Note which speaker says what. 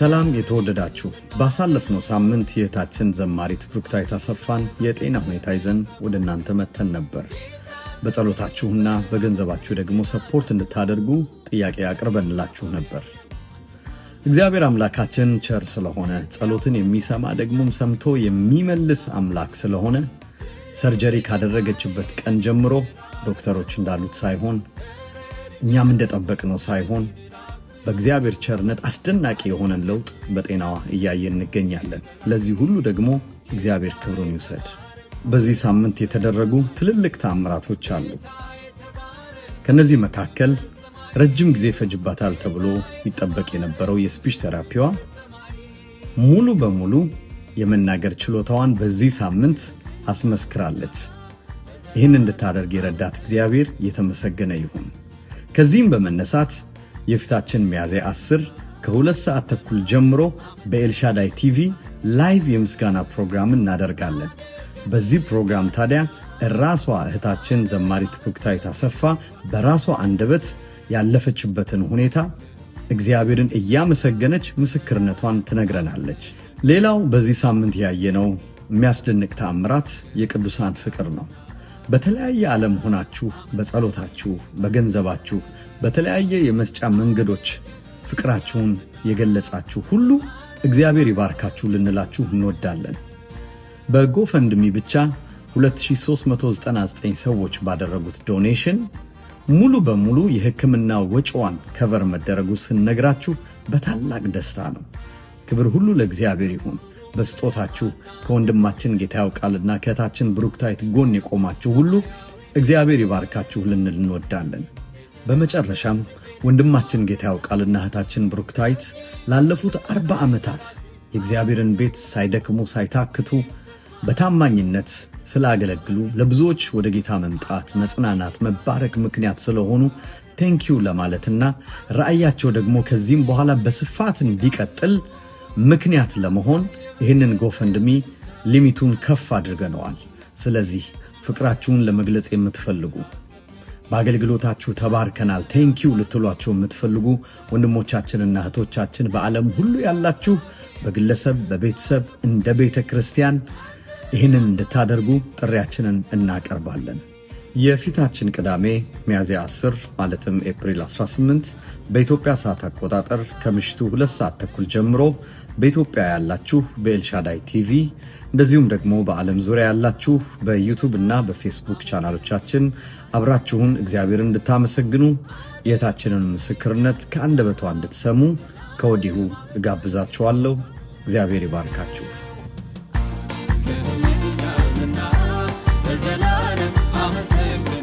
Speaker 1: ሰላም የተወደዳችሁ ባሳለፍነው ሳምንት የታችን ዘማሪት ብሩክታይት አሰፋን የጤና ሁኔታ ይዘን ወደ እናንተ መተን ነበር። በጸሎታችሁና በገንዘባችሁ ደግሞ ሰፖርት እንድታደርጉ ጥያቄ አቅርበንላችሁ ነበር። እግዚአብሔር አምላካችን ቸር ስለሆነ ጸሎትን የሚሰማ ደግሞም ሰምቶ የሚመልስ አምላክ ስለሆነ ሰርጀሪ ካደረገችበት ቀን ጀምሮ ዶክተሮች እንዳሉት ሳይሆን እኛም እንደጠበቅነው ሳይሆን በእግዚአብሔር ቸርነት አስደናቂ የሆነ ለውጥ በጤናዋ እያየን እንገኛለን። ለዚህ ሁሉ ደግሞ እግዚአብሔር ክብሩን ይውሰድ። በዚህ ሳምንት የተደረጉ ትልልቅ ተአምራቶች አሉ። ከነዚህ መካከል ረጅም ጊዜ ፈጅባታል ተብሎ ይጠበቅ የነበረው የስፒች ቴራፒዋ ሙሉ በሙሉ የመናገር ችሎታዋን በዚህ ሳምንት አስመስክራለች። ይህን እንድታደርግ የረዳት እግዚአብሔር የተመሰገነ ይሁን። ከዚህም በመነሳት የፊታችን ሚያዝያ 10 ከ2 ሰዓት ተኩል ጀምሮ በኤልሻዳይ ቲቪ ላይቭ የምስጋና ፕሮግራም እናደርጋለን። በዚህ ፕሮግራም ታዲያ ራሷ እህታችን ዘማሪት ብሩክታይት አሰፋ በራሷ አንደበት ያለፈችበትን ሁኔታ እግዚአብሔርን እያመሰገነች ምስክርነቷን ትነግረናለች። ሌላው በዚህ ሳምንት ያየነው የሚያስደንቅ ተአምራት የቅዱሳን ፍቅር ነው። በተለያየ ዓለም ሆናችሁ በጸሎታችሁ፣ በገንዘባችሁ፣ በተለያየ የመስጫ መንገዶች ፍቅራችሁን የገለጻችሁ ሁሉ እግዚአብሔር ይባርካችሁ ልንላችሁ እንወዳለን። በጎፈንድሚ ብቻ 2399 ሰዎች ባደረጉት ዶኔሽን ሙሉ በሙሉ የሕክምና ወጪዋን ከቨር መደረጉ ስንነግራችሁ በታላቅ ደስታ ነው። ክብር ሁሉ ለእግዚአብሔር ይሁን። በስጦታችሁ ከወንድማችን ጌታ ያውቃልና ከእህታችን ብሩክታይት ጎን የቆማችሁ ሁሉ እግዚአብሔር ይባርካችሁ ልንል እንወዳለን። በመጨረሻም ወንድማችን ጌታ ያውቃልና እህታችን ብሩክታይት ላለፉት 40 ዓመታት የእግዚአብሔርን ቤት ሳይደክሙ ሳይታክቱ በታማኝነት ስላገለግሉ ለብዙዎች ወደ ጌታ መምጣት፣ መጽናናት፣ መባረክ ምክንያት ስለሆኑ ቴንኪው ለማለትና ራእያቸው ደግሞ ከዚህም በኋላ በስፋት እንዲቀጥል ምክንያት ለመሆን ይህንን ጎፈንድሚ ሊሚቱን ከፍ አድርገነዋል። ስለዚህ ፍቅራችሁን ለመግለጽ የምትፈልጉ በአገልግሎታችሁ ተባርከናል ቴንኪው ልትሏቸው የምትፈልጉ ወንድሞቻችንና እህቶቻችን በዓለም ሁሉ ያላችሁ በግለሰብ በቤተሰብ እንደ ቤተ ክርስቲያን ይህንን እንድታደርጉ ጥሪያችንን እናቀርባለን። የፊታችን ቅዳሜ ሚያዝያ 10 ማለትም ኤፕሪል 18 በኢትዮጵያ ሰዓት አቆጣጠር ከምሽቱ 2 ሰዓት ተኩል ጀምሮ በኢትዮጵያ ያላችሁ በኤልሻዳይ ቲቪ እንደዚሁም ደግሞ በዓለም ዙሪያ ያላችሁ በዩቲዩብ እና በፌስቡክ ቻናሎቻችን አብራችሁን እግዚአብሔርን እንድታመሰግኑ የእህታችንን ምስክርነት ከአንደበቷ እንድትሰሙ ከወዲሁ እጋብዛችኋለሁ። እግዚአብሔር ይባርካችሁ።
Speaker 2: ለዘላለም አመሰግናለሁ።